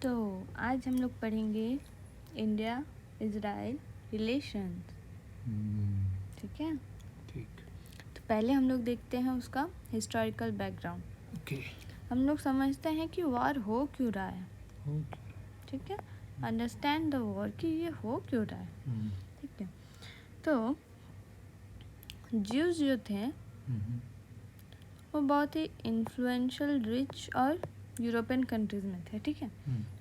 तो आज हम लोग पढ़ेंगे इंडिया इजराइल रिलेशंस। ठीक है, ठीक। तो पहले हम लोग देखते हैं उसका हिस्टोरिकल बैकग्राउंड। ओके। हम लोग समझते हैं कि वॉर हो क्यों रहा है। ओके। ठीक है, अंडरस्टैंड द वॉर कि ये हो क्यों रहा है। ठीक है, तो ज्यूज जो थे वो बहुत ही इन्फ्लुएंशियल, रिच और यूरोपियन कंट्रीज़ में थे। ठीक है,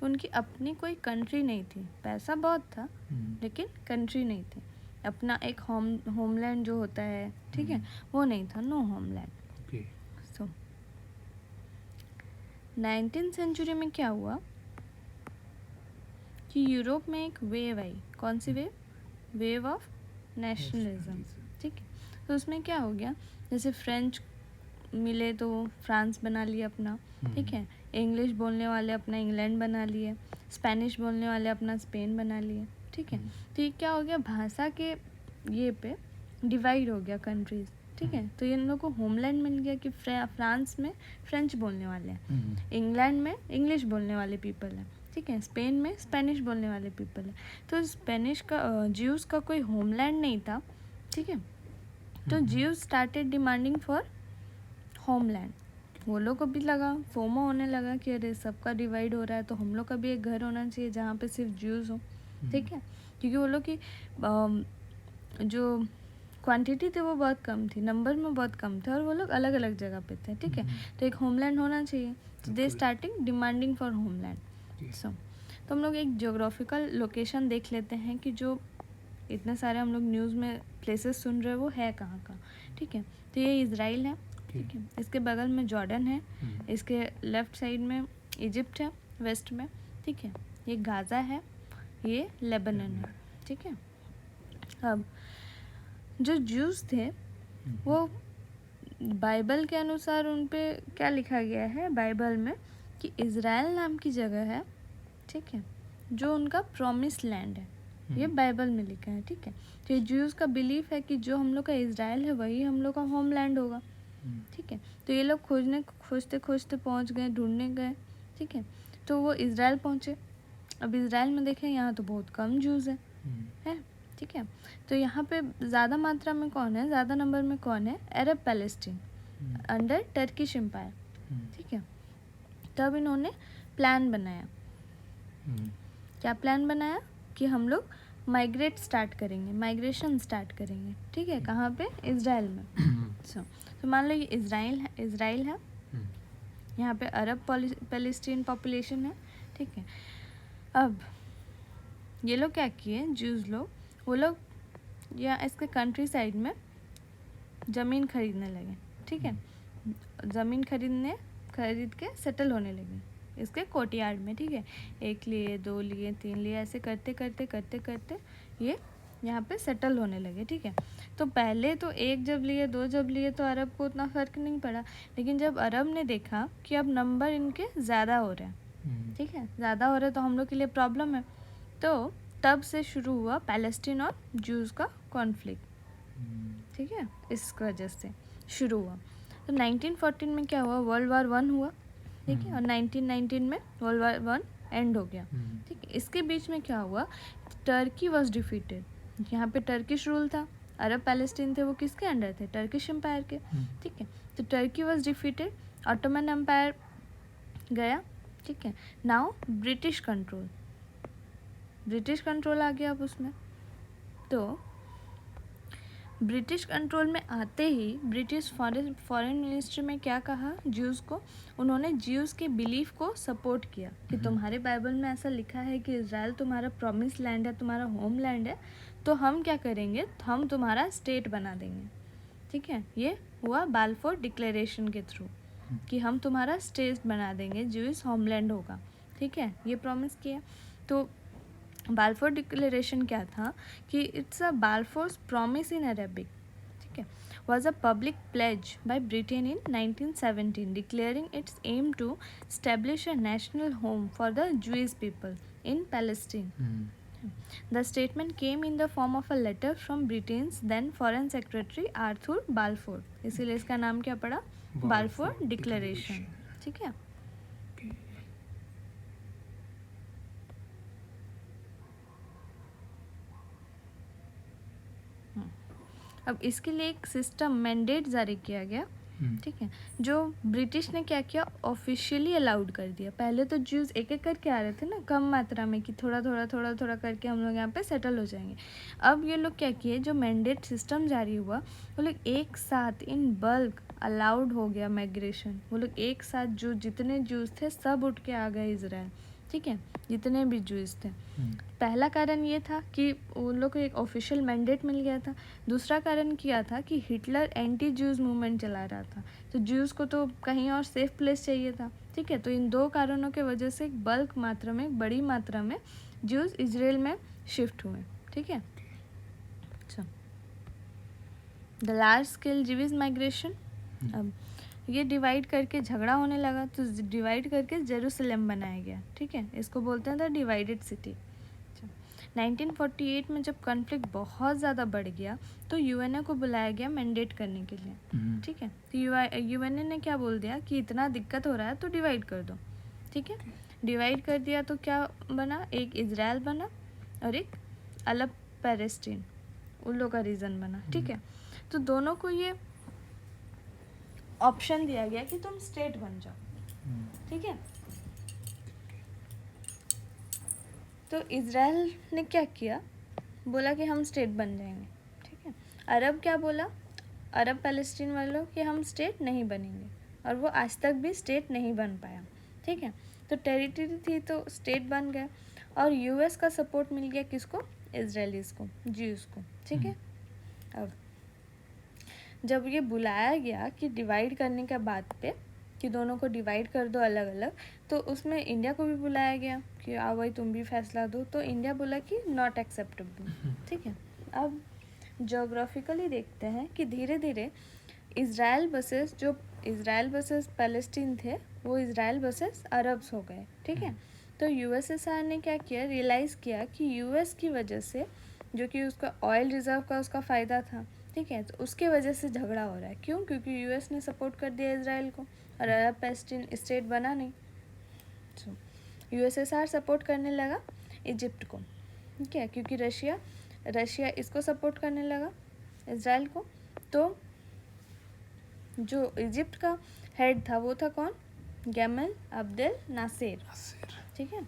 उनकी अपनी कोई कंट्री नहीं थी। पैसा बहुत था लेकिन कंट्री नहीं थी। अपना एक होमलैंड जो होता है, ठीक है, वो नहीं था, नो होमलैंड। ओके। सो 19th सेंचुरी में क्या हुआ कि यूरोप में एक वेव आई। कौन सी वेव? Wave of nationalism. ठीक है, तो उसमें क्या हो गया, जैसे फ्रेंच मिले तो फ्रांस बना लिया अपना। ठीक है, इंग्लिश बोलने वाले अपना इंग्लैंड बना लिए, स्पेनिश बोलने वाले अपना स्पेन बना लिए। ठीक है, तो ये क्या हो गया, भाषा के ये पे डिवाइड हो गया कंट्रीज। ठीक है, तो इन लोगों को होमलैंड मिल गया कि फ्रांस में फ्रेंच बोलने वाले हैं, इंग्लैंड में इंग्लिश बोलने वाले पीपल हैं। ठीक है, स्पेन में स्पेनिश बोलने वाले पीपल हैं। तो स्पेनिश का ज्यूज का कोई होमलैंड नहीं था। ठीक है, तो Jews started demanding for homeland. वो लोग को भी लगा, फोमो होने लगा कि अरे सबका डिवाइड हो रहा है तो हम लोग का भी एक घर होना चाहिए जहाँ पे सिर्फ ज्यूज़ हो। ठीक है, क्योंकि वो लोग की जो क्वांटिटी थी वो बहुत कम थी, नंबर में बहुत कम थे और वो लोग अलग अलग जगह पे थे। ठीक है, तो एक होमलैंड होना चाहिए, तो they starting demanding for homeland. So तो हम लोग एक ज्योग्राफिकल लोकेशन देख लेते हैं कि जो इतने सारे हम लोग न्यूज़ में प्लेसेस सुन रहे हैं वो है कहाँ का। ठीक है, तो ये इज़राइल है। ठीक है, इसके बगल में जॉर्डन है, इसके लेफ़्ट साइड में इजिप्ट है वेस्ट में। ठीक है, ये गाज़ा है, ये लेबनान है। ठीक है, अब जो ज्यूज़ थे वो बाइबल के अनुसार उन पे क्या लिखा गया है बाइबल में कि इज़राइल नाम की जगह है। ठीक है, जो उनका प्रॉमिस लैंड है, ये बाइबल में लिखा है। ठीक है, तो ये ज्यूज़ का बिलीफ है कि जो हम लोग का इज़राइल है वही हम लोग का होमलैंड होगा। ठीक है, तो ये लोग खोजते खोजते पहुंच गए, ढूंढने गए। ठीक है, तो वो इज़राइल पहुंचे। अब इज़राइल में देखें यहाँ तो बहुत कम ज्यूज़ है। ठीक है, तो यहाँ पे ज़्यादा मात्रा में कौन है, ज़्यादा नंबर में कौन है? अरब पैलेस्टीन अंडर टर्किश एम्पायर। ठीक है, तब इन्होंने प्लान बनाया। क्या प्लान बनाया कि हम लोग माइग्रेशन स्टार्ट करेंगे। ठीक है, कहाँ पे? इज़राइल में। तो मान लो ये इज़राइल है, यहाँ पे अरब पैलेस्टीन पॉपुलेशन है। ठीक है, अब ये लोग क्या किए, ज्यूज़ लोग, वो लोग या इसके कंट्री साइड में ज़मीन खरीदने लगे। ठीक है, ज़मीन खरीद के सेटल होने लगे इसके कोर्टयार्ड में। ठीक है, 1 लिए, 2 लिए, 3 लिए, ऐसे करते करते ये यहाँ पे सेटल होने लगे। ठीक है, तो पहले तो 1 जब लिए, 2 जब लिए तो अरब को उतना फ़र्क नहीं पड़ा, लेकिन जब अरब ने देखा कि अब नंबर इनके ज़्यादा हो रहे हैं, ठीक है, ज़्यादा हो रहे तो हम लोग के लिए प्रॉब्लम है, तो तब से शुरू हुआ पैलेस्टीन और ज्यूज़ का कॉन्फ्लिक्ट। ठीक है, इस वजह से शुरू हुआ। तो 1914 में क्या हुआ, वर्ल्ड वार 1 हुआ। ठीक है, और 1919 में वर्ल्ड वार 1 एंड हो गया। ठीक है, इसके बीच में क्या हुआ, टर्की वॉज डिफीटेड। यहाँ पे टर्किश रूल था, अरब पैलेस्टीन थे वो किसके अंडर थे? टर्किश एम्पायर के। ठीक है, तो Turkey was defeated, Ottoman empire गया। ठीक है, नाउ ब्रिटिश कंट्रोल आ गया अब उसमें। तो ब्रिटिश कंट्रोल में आते ही ब्रिटिश फॉरेन मिनिस्ट्री में क्या कहा ज्यूज़ को, उन्होंने ज्यूज़ के बिलीफ को सपोर्ट किया कि तुम्हारे बाइबल में ऐसा लिखा है कि इज़राइल तुम्हारा प्रॉमिस लैंड है, तुम्हारा होम लैंड है, तो हम क्या करेंगे, हम तुम्हारा स्टेट बना देंगे। ठीक है, ये हुआ बाल्फोर डिक्लेरेशन के थ्रू कि हम तुम्हारा स्टेट बना देंगे, ज्यूइश होमलैंड होगा। ठीक है, ये प्रॉमिस किया। तो बाल्फोर डिक्लेरेशन क्या था कि it's a Balfour's promise in Arabic. ठीक है, was a public pledge by Britain in 1917 declaring its aim to establish a national home for the Jewish people in Palestine. The statement came in the form of a letter from Britain's then Foreign Secretary Arthur Balfour. इसीलिए इसका नाम क्या पड़ा? Balfour declaration. ठीक है, अब इसके लिए एक सिस्टम मैंडेट जारी किया गया, ठीक है, जो ब्रिटिश ने क्या किया, ऑफिशियली अलाउड कर दिया। पहले तो ज्यूज एक एक करके आ रहे थे ना, कम मात्रा में, कि थोड़ा थोड़ा करके हम लोग यहाँ पे सेटल हो जाएंगे। अब ये लोग क्या किए, जो मैंडेट सिस्टम जारी हुआ, वो लोग एक साथ इन बल्क अलाउड हो गया माइग्रेशन। वो लोग एक साथ जो जितने ज्यूज थे सब उठ के आ गए इजराइल, ठीक है, जितने भी ज्यूज थे। पहला कारण ये था कि उन लोग को एक ऑफिशियल मैंडेट मिल गया था। दूसरा कारण किया था कि हिटलर एंटी ज्यूज मूवमेंट चला रहा था, तो ज्यूज को तो कहीं और सेफ प्लेस चाहिए था, ठीक है। तो इन दो कारणों के वजह से एक बल्क मात्रा में, बड़ी मात्रा में ज्यूज इजराइल में शिफ्ट हुए, ठीक है। अच्छा, the large scale Jews migration. अब ये डिवाइड करके झगड़ा होने लगा, तो डिवाइड करके जेरूसलम बनाया गया, ठीक है। इसको बोलते हैं द डिवाइडेड सिटी। 1948 में जब कॉन्फ्लिक्ट बहुत ज़्यादा बढ़ गया, तो यूएनए को बुलाया गया मैंडेट करने के लिए, ठीक है। तो यूएनए ने क्या बोल दिया कि इतना दिक्कत हो रहा है तो डिवाइड कर दो, ठीक है। डिवाइड कर दिया तो क्या बना, एक इजराइल बना और एक अलग पैलेस्टीन, उन लोग का रीजन बना, ठीक है। तो दोनों को ये ऑप्शन दिया गया कि तुम स्टेट बन जाओ, ठीक है। तो इजराइल ने क्या किया, बोला कि हम स्टेट बन जाएंगे, ठीक है। अरब क्या बोला, अरब पैलेस्टीन वालों कि हम स्टेट नहीं बनेंगे, और वो आज तक भी स्टेट नहीं बन पाया, ठीक है। तो टेरिटरी थी तो स्टेट बन गया, और यूएस का सपोर्ट मिल गया किसको, इजराइलीज को, ज्यूज को, ठीक है। अब जब ये बुलाया गया कि डिवाइड करने के बाद पे कि दोनों को डिवाइड कर दो अलग अलग, तो उसमें इंडिया को भी बुलाया गया कि आओ भाई तुम भी फैसला दो, तो इंडिया बोला कि नॉट एक्सेप्टेबल, ठीक है। अब जोग्राफिकली देखते हैं कि धीरे धीरे इजराइल वर्सेस पैलेस्टीन थे, वो इजराइल वर्सेस अरब्स हो गए, ठीक है। तो यूएसएसआर ने क्या किया, रियलाइज़ किया कि यूएस की वजह से, जो कि उसका ऑयल रिजर्व का उसका फ़ायदा था, ठीक है, तो उसके वजह से झगड़ा हो रहा है। क्यों, क्योंकि यूएस ने सपोर्ट कर दिया इजराइल को और अरब पैलेस्टीन स्टेट बना नहीं। सो यूएसएसआर सपोर्ट करने लगा इजिप्ट को, ठीक है, क्योंकि रशिया इसको सपोर्ट करने लगा इजराइल को। तो जो इजिप्ट का हेड था वो था कौन, गैमल अब्देल नासिर, ठीक है।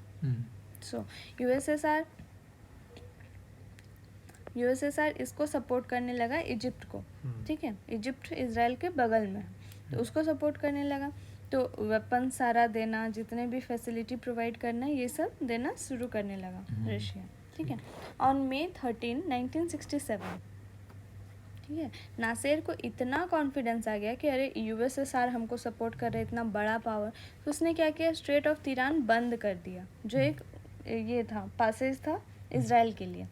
सो यूएसएसआर इसको सपोर्ट करने लगा इजिप्ट को, ठीक है। इजिप्ट इजराइल के बगल में है, तो उसको सपोर्ट करने लगा। तो वेपन सारा देना, जितने भी फैसिलिटी प्रोवाइड करना, ये सब देना शुरू करने लगा रशिया, ठीक है। ऑन May 13, 1967, ठीक है, नासिर को इतना कॉन्फिडेंस आ गया कि अरे यूएसएसआर हमको सपोर्ट कर रहे, इतना बड़ा पावर, तो उसने क्या किया, स्ट्रेट ऑफ तिरान बंद कर दिया, जो एक ये था पासेज था इजराइल के लिए।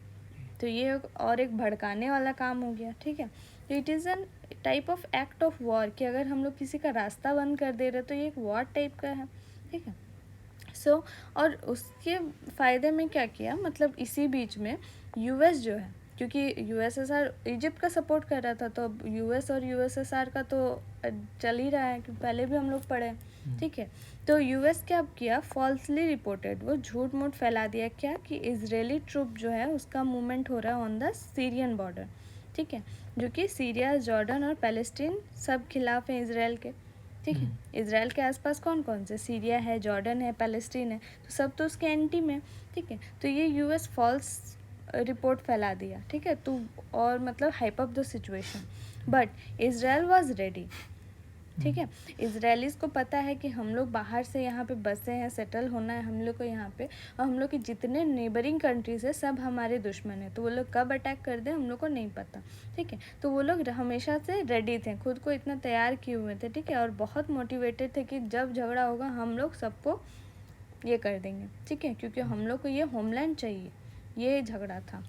तो ये और एक भड़काने वाला काम हो गया, ठीक है। तो it is an type of act of war, कि अगर हम लोग किसी का रास्ता बंद कर दे रहे तो ये एक वॉर टाइप का है, ठीक है। सो और उसके फ़ायदे में क्या किया, मतलब इसी बीच में यूएस जो है, क्योंकि यूएसएसआर इजिप्ट का सपोर्ट कर रहा था, तो अब यूएस और यूएसएसआर का तो चल ही रहा है, कि पहले भी हम लोग पढ़े, ठीक है। तो यूएस क्या किया, फॉल्सली रिपोर्टेड, वो झूठ मूठ फैला दिया क्या, कि इजरायली ट्रूप जो है उसका मूवमेंट हो रहा है ऑन द सीरियन बॉर्डर, ठीक है, जो कि सीरिया, जॉर्डन और पैलेस्टीन सब खिलाफ हैं इजराइल के, ठीक है। इजराइल के आसपास कौन कौन से, सीरिया है, जॉर्डन है, पैलेस्टीन है, तो सब तो उसके एंटी में, ठीक है। तो ये यूएस फॉल्स रिपोर्ट फैला दिया, ठीक है, तो और मतलब hype up the situation, but Israel was ready, ठीक है। इजरायलीज़ को पता है कि हम लोग बाहर से यहाँ पे बसे हैं, सेटल होना है हम लोग को यहाँ पे, और हम लोग के जितने नेबरिंग कंट्रीज़ है सब हमारे दुश्मन है, तो वो लोग कब अटैक कर दें हम लोग को नहीं पता, ठीक है। तो वो लोग हमेशा से रेडी थे, खुद को इतना तैयार किए हुए थे, ठीक है, और बहुत मोटिवेटेड थे कि जब झगड़ा होगा हम लोग सबको ये कर देंगे, ठीक है, क्योंकि हम लोग को ये होमलैंड चाहिए, ये झगड़ा था,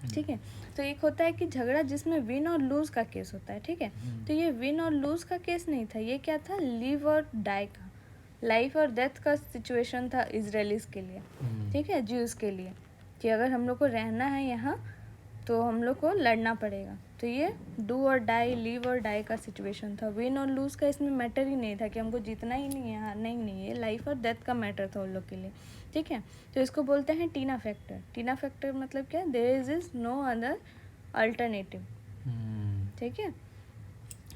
ठीक है। तो एक होता है कि झगड़ा जिसमें विन और लूज का केस होता है, ठीक है। तो ये विन और लूज का केस नहीं था, ये क्या था, लिव और डाई का, लाइफ और डेथ का सिचुएशन था इजरायलीज के लिए, ठीक है, ज्यूज के लिए, कि अगर हम लोग को रहना है यहाँ तो हम लोग को लड़ना पड़ेगा। तो ये डू और डाई, लिव और डाई का सिचुएशन था। विन और लूज का इसमें मैटर ही नहीं था कि हमको जीतना ही नहीं है, हारना ही नहीं है, लाइफ और डेथ का मैटर था उन लोग के लिए, ठीक है। तो इसको बोलते हैं टीना फैक्टर। टीना फैक्टर मतलब क्या, there is no other alternative, ठीक है।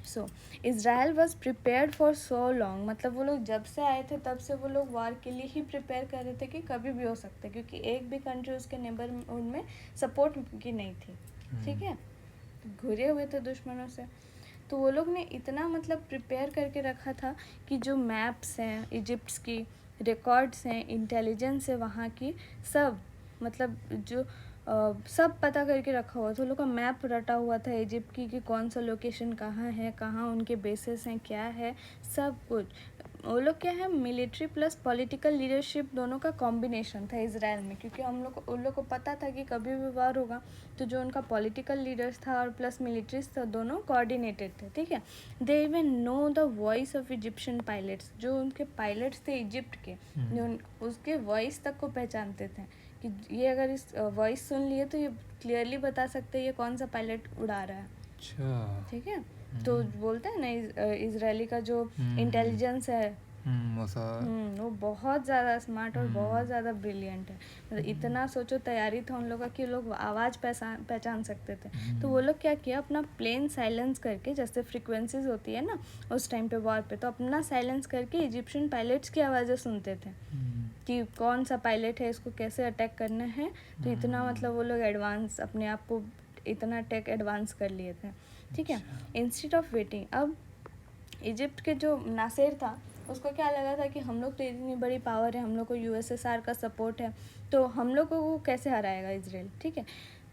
So Israel was prepared for so long, मतलब वो लोग जब से आए थे तब से वो लोग वार के लिए ही प्रिपेयर कर रहे थे कि कभी भी हो सकता है, क्योंकि एक भी कंट्री उसके नेबरहुड में सपोर्ट की नहीं थी, ठीक है, घुरे हुए थे दुश्मनों से। तो वो लोग ने इतना मतलब प्रिपेयर करके रखा था कि जो मैप्स हैं इजिप्ट्स की, रिकॉर्ड्स हैं, इंटेलिजेंस है वहाँ की, सब मतलब जो सब पता करके रखा हुआ था। वो लोग का मैप रटा हुआ था इजिप्ट की कि कौन सा लोकेशन कहाँ है, कहाँ उनके बेसेस हैं, क्या है, सब कुछ। वो लोग क्या है, मिलिट्री प्लस पॉलिटिकल लीडरशिप दोनों का कॉम्बिनेशन था इजराइल में, क्योंकि उन लोग को पता था कि कभी भी वार होगा तो जो उनका पॉलिटिकल लीडर्स था और प्लस मिलिट्रीज था, दोनों कोऑर्डिनेटेड थे, ठीक है। They even know the voice of Egyptian pilots, जो उनके पायलट्स थे इजिप्ट के, जो उसके वॉइस तक को पहचानते थे कि ये अगर इस वॉइस सुन लिए तो ये क्लियरली बता सकते हैं ये कौन सा पायलट उड़ा रहा है, अच्छा। ठीक है। तो बोलते हैं ना इजरायली का जो इंटेलिजेंस है वो बहुत ज़्यादा स्मार्ट और बहुत ज़्यादा ब्रिलियंट है। मतलब इतना सोचो तैयारी था उन लोगों का कि लोग आवाज़ पहचान सकते थे। तो वो लोग क्या किया, अपना प्लेन साइलेंस करके, जैसे फ्रिक्वेंसीज होती है ना उस टाइम पे वॉर पे, तो अपना साइलेंस करके इजिप्शियन पायलट्स की आवाज़ें सुनते थे कि कौन सा पायलट है, इसको कैसे अटैक करना है। तो इतना मतलब वो लोग एडवांस अपने आप को इतना टेक एडवांस कर लिए थे, ठीक है। इंस्टेड ऑफ वेटिंग, अब इजिप्ट के जो नासिर था उसको क्या लगा था कि हम लोग तो इतनी बड़ी पावर है, हम लोग को यूएसएसआर का सपोर्ट है, तो हम लोग को वो कैसे हराएगा इजराइल, ठीक है।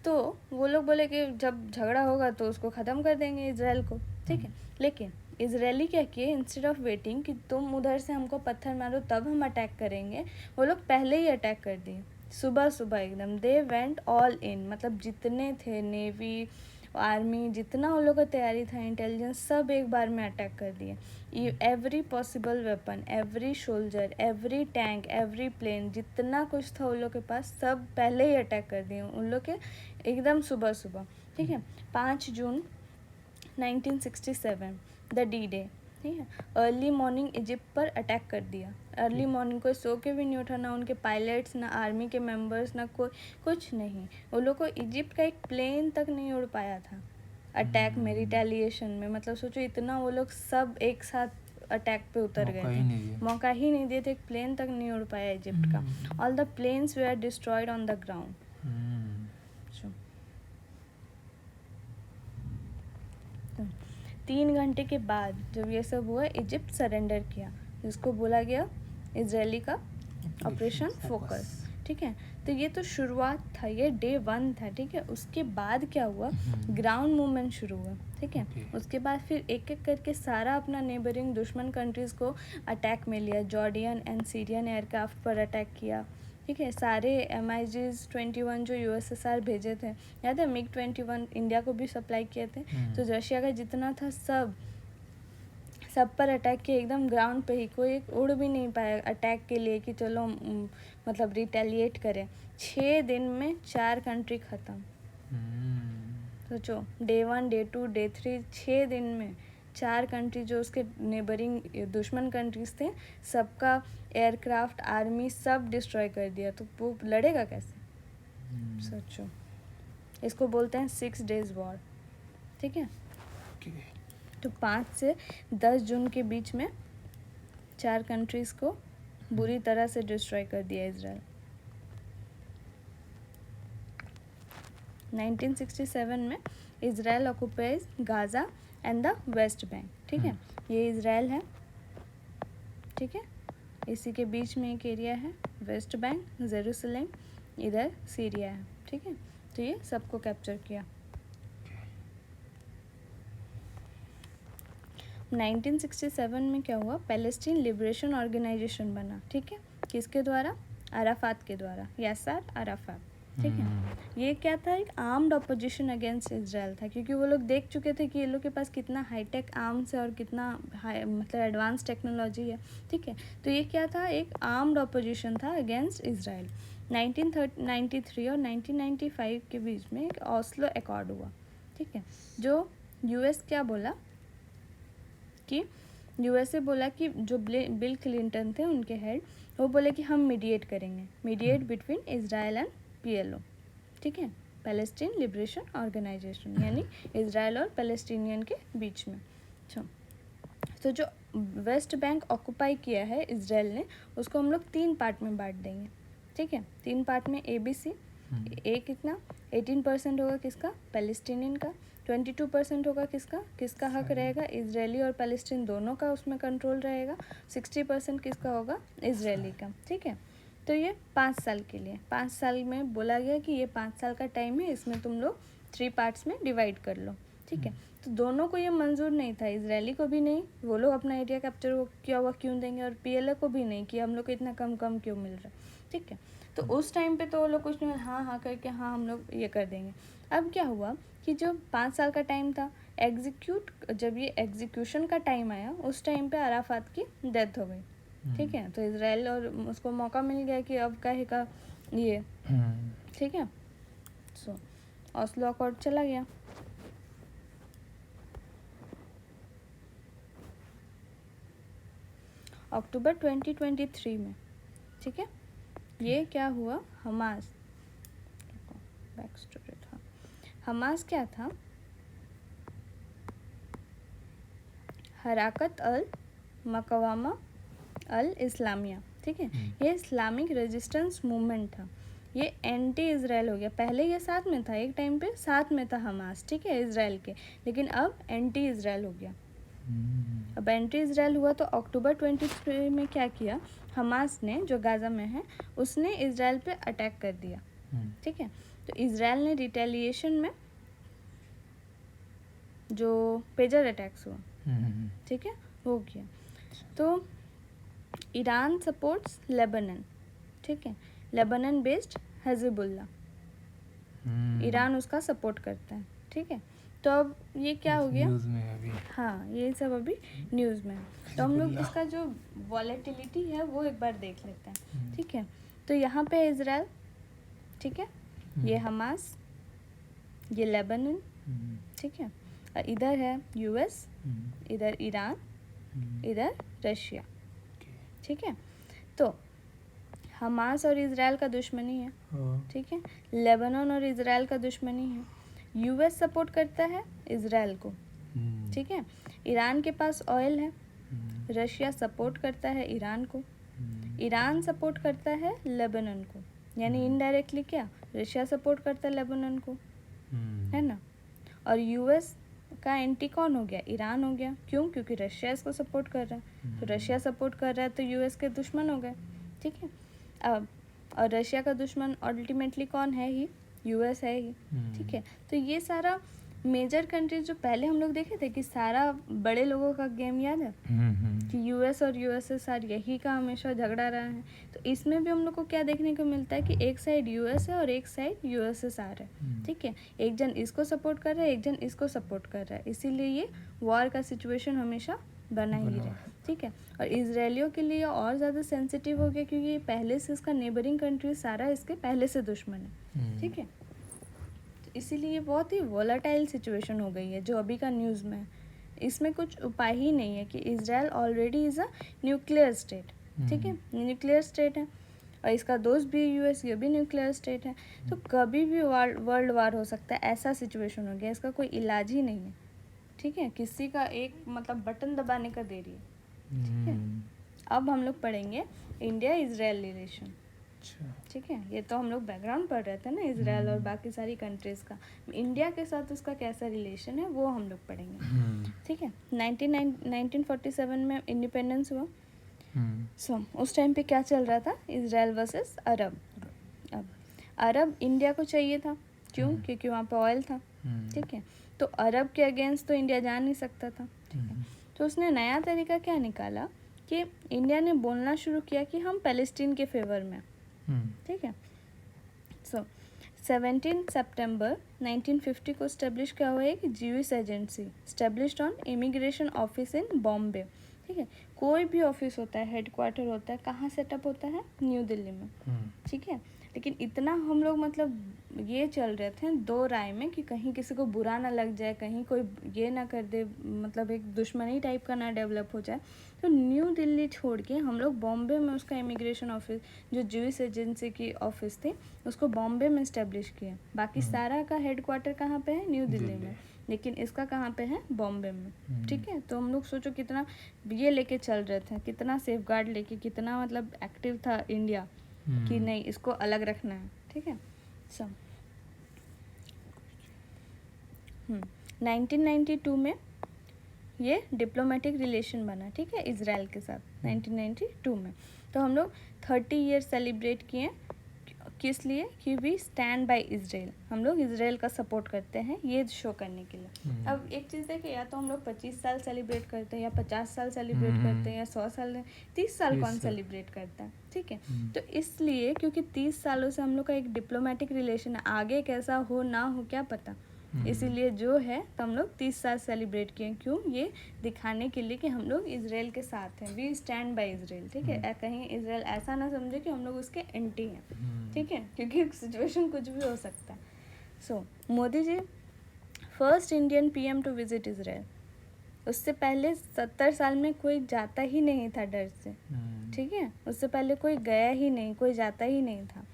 तो वो लोग बोले कि जब झगड़ा होगा तो उसको ख़त्म कर देंगे इजराइल को, ठीक है। लेकिन इजरायली क्या किए, इंस्टेड ऑफ वेटिंग कि तुम उधर से हमको पत्थर मारो तब हम अटैक करेंगे, वो लोग पहले ही अटैक कर दिए सुबह सुबह एकदम। दे वेंट ऑल इन, मतलब जितने थे नेवी आर्मी, जितना उन लोग का तैयारी था, इंटेलिजेंस, सब एक बार में अटैक कर दिए। Every possible weapon, every soldier, every tank, every plane, जितना कुछ था उन लोग के पास सब पहले ही अटैक कर दिए उन लोग के एकदम सुबह सुबह, ठीक है। 5 जून 1967 द डी डे, ठीक है। अर्ली मॉर्निंग इजिप्ट पर अटैक कर दिया। अर्ली मॉर्निंग कोई सो के भी नहीं उठा, ना उनके पायलट्स, ना आर्मी के मेंबर्स, ना कोई कुछ नहीं। वो लोग को इजिप्ट का एक प्लेन तक नहीं उड़ पाया था अटैक में, रिटेलिएशन में। मतलब सोचो इतना वो लोग सब एक साथ अटैक पे उतर गए थे, मौका ही नहीं दिए थे, एक प्लेन तक नहीं उड़ पाया इजिप्ट का। All the planes were destroyed on the ground. 3 घंटे के बाद जब ये सब हुआ, इजिप्ट सरेंडर किया, जिसको बोला गया इजरायली का ऑपरेशन फोकस, ठीक है। तो ये तो शुरुआत था, ये डे 1 था, ठीक है। उसके बाद क्या हुआ, ग्राउंड मूवमेंट शुरू हुआ, ठीक है। उसके बाद फिर एक एक करके सारा अपना नेबरिंग दुश्मन कंट्रीज़ को अटैक में लिया। जॉर्डियन एंड सीरियन एयरक्राफ्ट पर अटैक किया, ठीक है। सारे MiG-21 जो USSR भेजे थे, याद है, MiG-21 इंडिया को भी सप्लाई किए थे। तो रशिया का जितना था सब पर अटैक किया, एकदम ग्राउंड पे ही। कोई एक उड़ भी नहीं पाया अटैक के लिए कि चलो मतलब रिटेलिएट करें। 6 दिन में 4 कंट्री ख़त्म। सोचो, डे 1, डे 2, डे 3, 6 दिन में 4 कंट्री जो उसके नेबरिंग दुश्मन कंट्रीज थे, सबका एयरक्राफ्ट, आर्मी सब डिस्ट्रॉय कर दिया। तो वो लड़ेगा कैसे, सोचो। इसको बोलते हैं 6 डेज वॉर, ठीक है। तो 5 से 10 जून के बीच में 4 कंट्रीज़ को बुरी तरह से डिस्ट्रॉय कर दिया इजराइल। 1967 में Israel occupies Gaza and the West Bank, ठीक है। ये इजराइल है, ठीक है। इसी के बीच में एक एरिया है वेस्ट बैंक, जेरूसलम, इधर सीरिया है, ठीक है। तो ये सबको कैप्चर किया। 1967 में क्या हुआ, पैलेस्टीन लिबरेशन ऑर्गेनाइजेशन बना, ठीक है। किसके द्वारा, अराफात के द्वारा, यासर अराफात, ठीक है। ये क्या था, एक आर्म्ड अपोजिशन अगेंस्ट इजराइल था, क्योंकि वो लोग देख चुके थे कि ये लोग के पास कितना हाईटेक आर्म्स है और कितना मतलब एडवांस टेक्नोलॉजी है, ठीक है। तो ये क्या था, एक आर्म्ड अपोजिशन था अगेंस्ट इजराइल। 1993 और 1995 के बीच में एक ऑस्लो अकॉर्ड हुआ, ठीक है। जो यूएस क्या बोला कि यूएसए बोला कि जो बिल क्लिंटन थे उनके हेड, वो बोले कि हम मीडिएट करेंगे, mediate between Israel and PLO, ठीक है, पैलेस्टीन लिबरेशन ऑर्गेनाइजेशन, यानी इज़राइल और पैलेस्टीनियन के बीच में। तो जो वेस्ट बैंक ऑक्यूपाई किया है इज़राइल ने, उसको हम लोग 3 पार्ट में बांट देंगे, ठीक है। 3 पार्ट में ABC। ए कितना 18% होगा किसका, पैलेस्टीनियन का। 22% होगा किसका हक रहेगा, इजरायली और पैलेस्टीन दोनों का उसमें कंट्रोल रहेगा। 60% किसका होगा, इजरायली का, ठीक है। तो ये 5 साल के लिए, 5 साल में बोला गया कि ये 5 साल का टाइम है, इसमें तुम लोग 3 पार्ट्स में डिवाइड कर लो, ठीक है। तो दोनों को ये मंजूर नहीं था, इजरायली को भी नहीं, वो लोग अपना एरिया कैप्चर किया हुआ क्यों देंगे, और PLA को भी नहीं कि हम लोग को इतना कम क्यों मिल रहा है, ठीक है। तो उस टाइम पे तो वो लोग कुछ नहीं, हाँ करके हाँ हम लोग ये कर देंगे। अब क्या हुआ कि जो 5 साल का टाइम था, जब ये एग्जीक्यूशन का टाइम आया, उस टाइम पे अराफात की डेथ हो गई, ठीक है। तो इजराइल और उसको मौका मिल गया कि अब काहे का ये, ठीक है। सो ऑस्लो अकॉर्ड चला गया। अक्टूबर 2023 में, ठीक है। ये क्या हुआ, हमास, बैक स्टोरी था, हमास क्या था, हराकत अल मकवामा अल इस्लामिया, ठीक है। ये इस्लामिक रेजिस्टेंस मूवमेंट था, ये एंटी इजराइल हो गया। पहले ये साथ में था, एक टाइम पे साथ में था हमास, ठीक है, इजराइल के, लेकिन अब एंटी इजराइल हो गया। अब एंटी इजराइल हुआ तो अक्टूबर 23 में क्या किया, हमास ने, जो गाजा में है, उसने इजराइल पे अटैक कर दिया, ठीक है। तो इजराइल ने रिटेलिएशन में जो पेजर अटैक्स हुआ, ठीक है, वो किया। तो ईरान सपोर्ट्स लेबनन, ठीक है, लेबनन बेस्ड हिजबुल्लाह, ईरान उसका सपोर्ट करता है, ठीक है। तो अब ये क्या हो गया, न्यूज़ में अभी, हाँ ये सब अभी न्यूज़ में है। तो हम लोग इसका जो वॉलेटिलिटी है वो एक बार देख लेते हैं, ठीक है। तो यहाँ पे इजराइल, ठीक है, ये हमास, ये लेबनन, ठीक है, और इधर है US, इधर ईरान, इधर रशिया, ठीक है। तो हमास और इजराइल का दुश्मनी है, ठीक है, लेबनान और इजराइल का दुश्मनी है, US सपोर्ट करता है इजराइल को, ठीक है, ईरान के पास ऑयल है, रशिया सपोर्ट करता है ईरान को, ईरान सपोर्ट करता है लेबनान को, यानी इनडायरेक्टली क्या, रशिया सपोर्ट करता है लेबनान को, है ना। और US का एंटी कौन हो गया, ईरान हो गया, क्यों, क्योंकि रशिया इसको सपोर्ट कर रहा है, तो रशिया सपोर्ट कर रहा है तो US के दुश्मन हो गए, ठीक है। अब और रशिया का दुश्मन अल्टीमेटली कौन है ही, US है ही, ठीक है। तो ये सारा मेजर कंट्रीज जो पहले हम लोग देखे थे कि सारा बड़े लोगों का गेम याद है कि US और USSR यही का हमेशा झगड़ा रहा है। तो इसमें भी हम लोग को क्या देखने को मिलता है कि एक साइड US है और एक साइड USSR है, ठीक है। एक जन इसको सपोर्ट कर रहा है, एक जन इसको सपोर्ट कर रहा है, इसीलिए ये वॉर का सिचुएशन हमेशा बना ही रहा, ठीक है। और इजरायलियों के लिए और ज़्यादा सेंसिटिव हो गया क्योंकि पहले से इसका नेबरिंग कंट्री सारा इसके पहले से दुश्मन है, ठीक है। तो इसीलिए ये बहुत ही वोलाटाइल सिचुएशन हो गई है जो अभी का न्यूज़ में है। इसमें कुछ उपाय ही नहीं है कि Israel already is a nuclear state, ठीक है, न्यूक्लियर स्टेट है, और इसका दोस्त भी US, ये भी न्यूक्लियर स्टेट है। तो कभी भी वर्ल्ड वार हो सकता है, ऐसा सिचुएशन हो गया, इसका कोई इलाज ही नहीं है, ठीक है। किसी का एक मतलब बटन दबाने का देरी है, ठीक है। अब हम लोग पढ़ेंगे इंडिया इजराइल रिलेशन, ठीक है। ये तो हम लोग बैकग्राउंड पढ़ रहे थे ना, इजराइल और बाकी सारी कंट्रीज़ का, इंडिया के साथ उसका कैसा रिलेशन है वो हम लोग पढ़ेंगे, ठीक है। 1947 में इंडिपेंडेंस हुआ, सो उस टाइम पे क्या चल रहा था, इजराइल वर्सेस अरब। अब अरब इंडिया को चाहिए था, क्यों, क्योंकि वहाँ पे ऑयल था, ठीक है। तो अरब के अगेंस्ट तो इंडिया जा नहीं सकता था, ठीक है। तो उसने नया तरीका क्या निकाला कि इंडिया ने बोलना शुरू किया कि हम पैलेस्टीन के फेवर में, ठीक है। सो 17 सितंबर 1950 को स्टेब्लिश क्या हुआ एक जीविश agency established on immigration office in Bombay, ठीक है। कोई भी ऑफिस होता है, हेडक्वार्टर होता है, कहाँ सेटअप होता है? न्यू दिल्ली में, ठीक है। लेकिन इतना हम लोग मतलब ये चल रहे थे दो राय में कि कहीं किसी को बुरा ना लग जाए, कहीं कोई ये ना कर दे, मतलब एक दुश्मनी टाइप का ना डेवलप हो जाए, तो न्यू दिल्ली छोड़ के हम लोग बॉम्बे में उसका इमिग्रेशन ऑफिस, जो ज्यूइश एजेंसी की ऑफिस थी, उसको बॉम्बे में इस्टेब्लिश किया। बाकी सारा का हेडक्वार्टर कहाँ पे है? न्यू दिल्ली में, लेकिन इसका कहाँ पे है? बॉम्बे में, ठीक है। तो हम लोग सोचो कितना ये लेके चल रहे थे, कितना सेफ गार्ड लेके, कितना मतलब एक्टिव था इंडिया कि नहीं इसको अलग रखना है, ठीक है। सब 1992 में ये डिप्लोमेटिक रिलेशन बना, ठीक है, इजराइल के साथ 1992 में। तो हम लोग 30 ईयर सेलिब्रेट किए, किस लिए? कि वी स्टैंड बाय इजराइल, हम लोग इजराइल का सपोर्ट करते हैं, ये शो करने के लिए। अब एक चीज़ है कि या तो हम लोग 25 साल सेलिब्रेट करते हैं, या 50 साल सेलिब्रेट करते हैं, या 100 साल, 30 साल कौन सेलिब्रेट करता है, ठीक है। तो इसलिए क्योंकि 30 सालों से हम लोग का एक डिप्लोमेटिक रिलेशन है, आगे कैसा हो ना हो क्या पता, इसीलिए जो है तो हम लोग 30 साल सेलिब्रेट किए। क्यों? ये दिखाने के लिए कि हम लोग इजराइल के साथ हैं, वी स्टैंड बाय इजराइल, ठीक है। कहीं इजराइल ऐसा ना समझे कि हम लोग उसके एंटी हैं, ठीक है, क्योंकि सिचुएशन कुछ भी हो सकता है। So Modi ji first Indian PM to visit Israel. उससे पहले 70 साल में कोई जाता ही नहीं था डर से, ठीक है। उससे पहले कोई गया ही नहीं, कोई जाता ही नहीं था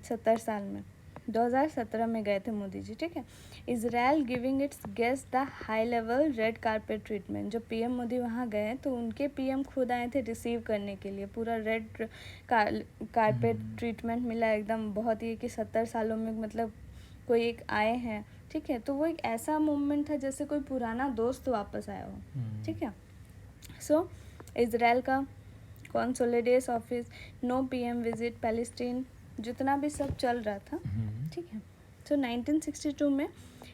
70 साल में। 2017 में गए थे मोदी जी, ठीक है। Israel giving it's guest the high level red carpet treatment. जब पीएम मोदी वहाँ गए तो उनके पीएम खुद आए थे रिसीव करने के लिए, पूरा रेड कारपेट ट्रीटमेंट मिला एकदम, बहुत ही कि 70 सालों में मतलब कोई एक आए हैं, ठीक है। तो वो एक ऐसा मोमेंट था जैसे कोई पुराना दोस्त वापस आया हो, ठीक है। सो इजराइल का consulates office, no PM visit Palestine, जितना भी सब चल रहा था, ठीक है। सो 1962 में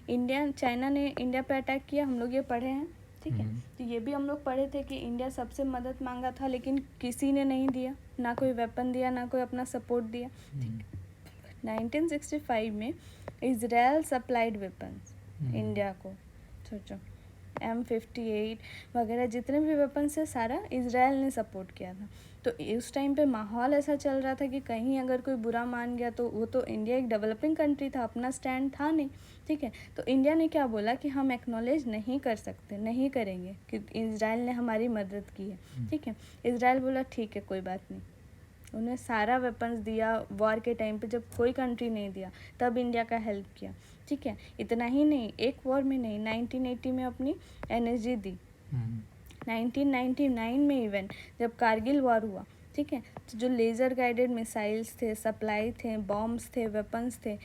चाइना ने इंडिया पे अटैक किया, हम लोग ये पढ़े हैं, ठीक है। तो ये भी हम लोग पढ़े थे कि इंडिया सबसे मदद मांगा था, लेकिन किसी ने नहीं दिया, ना कोई वेपन दिया, ना कोई अपना सपोर्ट दिया, ठीक है। 1965 में इजराइल सप्लाइड वेपन्स इंडिया को, सोचो M58 वगैरह जितने भी वेपन्स है सारा इजराइल ने सपोर्ट किया था। तो उस टाइम पे माहौल ऐसा चल रहा था कि कहीं अगर कोई बुरा मान गया तो वो तो इंडिया एक डेवलपिंग कंट्री था, अपना स्टैंड था नहीं, ठीक है। तो इंडिया ने क्या बोला कि हम एक्नॉलेज नहीं कर सकते, नहीं करेंगे कि इजराइल ने हमारी मदद की है, ठीक है। इजराइल बोला ठीक है कोई बात नहीं, उन्हें सारा वेपन्स दिया वॉर के टाइम पे, जब कोई कंट्री नहीं दिया तब इंडिया का हेल्प किया, ठीक है। इतना ही नहीं, एक वॉर में नहीं, 1980 में अपनी एनर्जी दी, 1999 में इवन जब कारगिल वॉर हुआ, ठीक है, तो जो लेज़र गाइडेड मिसाइल्स थे, सप्लाई थे, बॉम्ब्स थे, वेपन्स थे,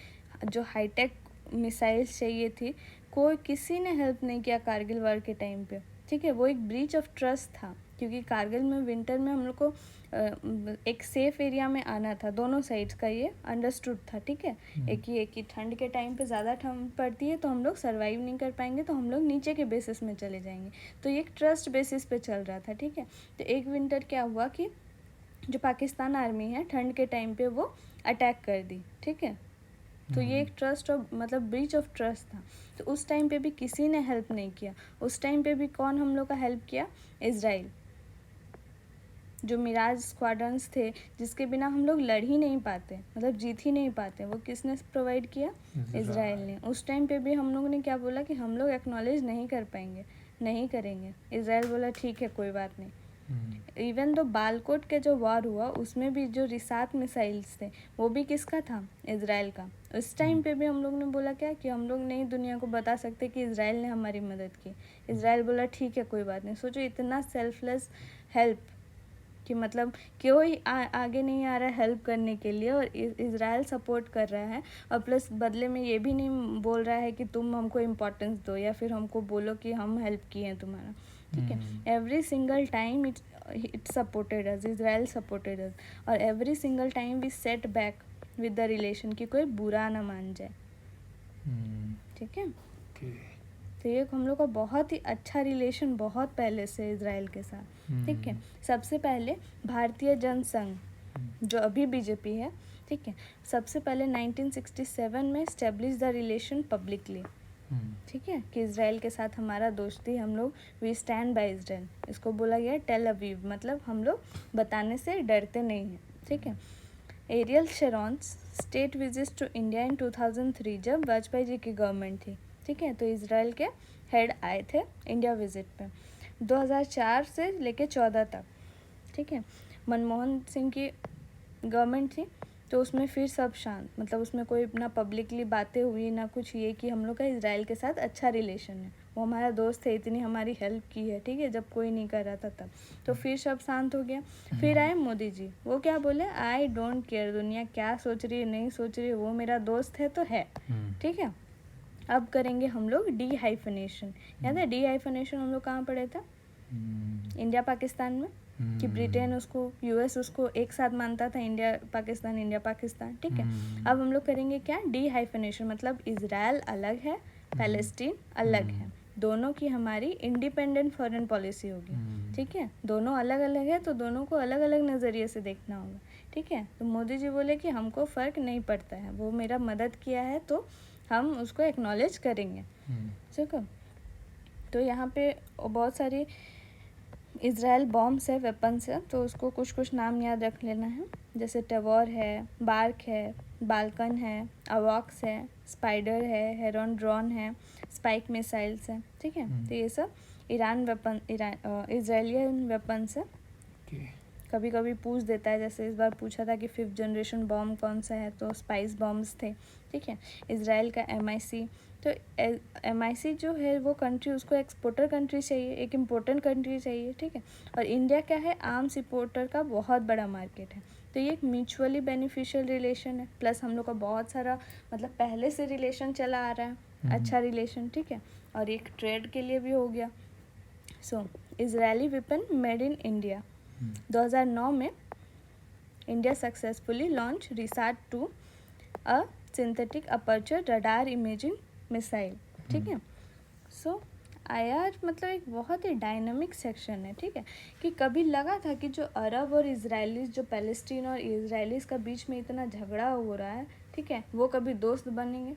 जो हाईटेक मिसाइल्स चाहिए थी, कोई किसी ने हेल्प नहीं किया कारगिल वॉर के टाइम पे, ठीक है। वो एक ब्रीच ऑफ ट्रस्ट था, क्योंकि कारगिल में विंटर में हम लोग को एक सेफ एरिया में आना था, दोनों साइड्स का ये अंडरस्टूड था, ठीक है। एक ही ठंड के टाइम पे ज़्यादा ठंड पड़ती है तो हम लोग सर्वाइव नहीं कर पाएंगे, तो हम लोग नीचे के बेसिस में चले जाएंगे, तो ये एक ट्रस्ट बेसिस पे चल रहा था, ठीक है। तो एक विंटर क्या हुआ कि जो पाकिस्तान आर्मी है ठंड के टाइम पे वो अटैक कर दी, ठीक है। तो ये एक ट्रस्ट और मतलब ब्रीच ऑफ ट्रस्ट था। तो उस टाइम पे भी किसी ने हेल्प नहीं किया, उस टाइम पे भी कौन हम लोग का हेल्प किया? इजराइल। जो मिराज स्क्वाड्रंस थे जिसके बिना हम लोग लड़ ही नहीं पाते, मतलब जीत ही नहीं पाते, वो किसने प्रोवाइड किया? इजराइल ने। उस टाइम पे भी हम लोगों ने क्या बोला कि हम लोग एक्नॉलेज नहीं कर पाएंगे, नहीं करेंगे। इजराइल बोला ठीक है कोई बात नहीं। इवन तो बालकोट के जो वॉर हुआ उसमें भी जो रिसात मिसाइल्स थे वो भी किसका था? इजराइल का। उस टाइम पे भी हम लोग ने बोला क्या कि हम लोग नहीं दुनिया को बता सकते कि इजराइल ने हमारी मदद की। इजराइल बोला ठीक है कोई बात नहीं। सोचो इतना सेल्फलेस हेल्प कि मतलब कोई आगे नहीं आ रहा है हेल्प करने के लिए, और इजराइल सपोर्ट कर रहा है, और प्लस बदले में ये भी नहीं बोल रहा है कि तुम हमको इम्पोर्टेंस दो या फिर हमको बोलो कि हम हेल्प किए हैं तुम्हारा, ठीक है। Every single time it supported us, Israel supported us, और every single time we set back with the relation कि कोई बुरा ना मान जाए, ठीक है। तो ये हम लोग का बहुत ही अच्छा रिलेशन बहुत पहले से इजराइल के साथ, ठीक है। सबसे पहले भारतीय जनसंघ जो अभी बीजेपी है, ठीक है, सबसे पहले 1967 में स्टेब्लिश द रिलेशन पब्लिकली, ठीक है, कि इजराइल के साथ हमारा दोस्ती, हम लोग वी स्टैंड बाय इजराइल, इसको बोला गया टेल अवीव, मतलब हम लोग बताने से डरते नहीं हैं। ठीक है, Ariel Sharon's state visit to India in 2003, जब वाजपेयी जी की गवर्नमेंट थी। ठीक है, तो इजराइल के हेड आए थे इंडिया विजिट पे 2004 से लेके 14 तक। ठीक है, मनमोहन सिंह की गवर्नमेंट थी, तो उसमें फिर सब शांत, मतलब उसमें कोई ना पब्लिकली बातें हुई ना कुछ, ये कि हम लोग का इजराइल के साथ अच्छा रिलेशन है, वो हमारा दोस्त है, इतनी हमारी हेल्प की है। ठीक है, जब कोई नहीं कर रहा था तब, तो फिर सब शांत हो गया। फिर आए मोदी जी, वो क्या बोले, आई डोंट केयर दुनिया क्या सोच रही है नहीं सोच रही है, वो मेरा दोस्त है तो है। ठीक है, अब करेंगे हम लोग डी हाइफनेशन। याद है डी हाइफनेशन हम लोग कहाँ पढ़े थे? इंडिया पाकिस्तान में, कि ब्रिटेन उसको, यूएस उसको एक साथ मानता था, इंडिया पाकिस्तान। ठीक है, अब हम लोग करेंगे क्या, डी हाइफनेशन, मतलब इजराइल अलग है, पैलेस्टीन अलग है, दोनों की हमारी इंडिपेंडेंट फॉरेन पॉलिसी होगी। ठीक है, दोनों अलग अलग है तो दोनों को अलग अलग नज़रिए से देखना होगा। ठीक है, तो मोदी जी बोले कि हमको फ़र्क नहीं पड़ता है, वो मेरा मदद किया है तो हम उसको एक्नॉलेज करेंगे। ठीक है, तो यहाँ पे बहुत सारी इजराइल बॉम्ब्स है, वेपन्स है, तो उसको कुछ कुछ नाम याद रख लेना है, जैसे टेवॉर है, बार्क है, बाल्कन है, अवॉक्स है, स्पाइडर है, हेरॉन ड्रोन है, स्पाइक मिसाइल्स है। ठीक है, तो ये सब इजराइलियन वेपन्स है। कभी कभी पूछ देता है, जैसे इस बार पूछा था कि 5th जनरेशन बॉम्ब कौन सा है, तो स्पाइस बॉम्ब्स थे। ठीक है, इजराइल का MIC, तो MIC जो है वो कंट्री, उसको एक्सपोर्टर कंट्री चाहिए, एक इम्पोर्टेंट कंट्री चाहिए। ठीक है, और इंडिया क्या है, आर्म्स इंपोर्टर का बहुत बड़ा मार्केट है, तो ये एक म्यूचुअली बेनिफिशियल रिलेशन है, प्लस हम लोग का बहुत सारा मतलब पहले से रिलेशन चला आ रहा है, अच्छा रिलेशन। ठीक है, और एक ट्रेड के लिए भी हो गया। So Israeli weapon made in India, 2009 में India successfully launch RISAT, a synthetic aperture radar imaging missile. ठीक है, सो IR मतलब एक बहुत ही डायनामिक सेक्शन है। ठीक है, कि कभी लगा था कि जो अरब और इजरायलीज, जो पैलेस्टीन और इजरायलीज का बीच में इतना झगड़ा हो रहा है, ठीक है, वो कभी दोस्त बनेंगे?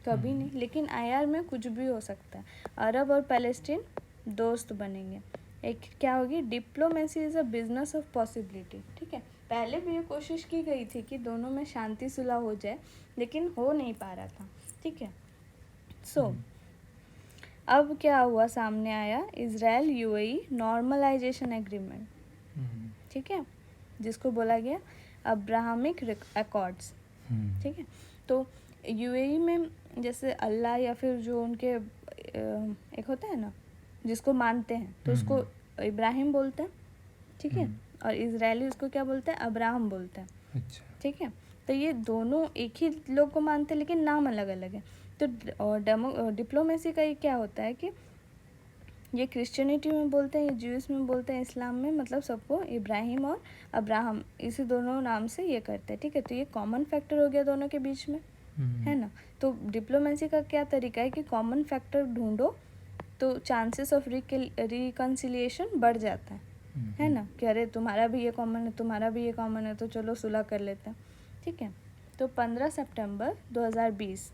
कभी नहीं। लेकिन IR में कुछ भी हो सकता है, अरब और पैलेस्टीन दोस्त बनेंगे। एक क्या होगी, diplomacy is a business of possibility. ठीक है, पहले भी ये कोशिश की गई थी कि दोनों में शांति सुलह हो जाए, लेकिन हो नहीं पा रहा था। ठीक है, सो अब क्या हुआ, सामने आया इजराइल UAE नॉर्मलाइजेशन एग्रीमेंट। ठीक है, जिसको बोला गया अब्राहमिक अकॉर्ड्स। ठीक है, तो UAE में जैसे अल्लाह या फिर जो उनके एक होता है ना जिसको मानते हैं, तो उसको इब्राहिम बोलते हैं। ठीक है, और इजरायली उसको क्या बोलते हैं, अब्राहम बोलते हैं। अच्छा, ठीक है, तो ये दोनों एक ही लोग को मानते हैं, लेकिन नाम अलग अलग है। तो डिप्लोमेसी का ये क्या होता है कि ये क्रिश्चियनिटी में बोलते हैं, ये ज्यूस में बोलते हैं, इस्लाम में, मतलब सबको इब्राहिम और अब्राहम इसी दोनों नाम से ये करते हैं। ठीक है, तो ये कॉमन फैक्टर हो गया दोनों के बीच में, है ना। तो डिप्लोमेसी का क्या तरीका है कि कॉमन फैक्टर ढूंढो तो चांसेस ऑफ रिकन्सिलिएशन बढ़ जाता है ना, कि अरे तुम्हारा भी ये कॉमन है, तुम्हारा भी ये कॉमन है, तो चलो सुलह कर लेते हैं। ठीक है, तो 15 सितंबर 2020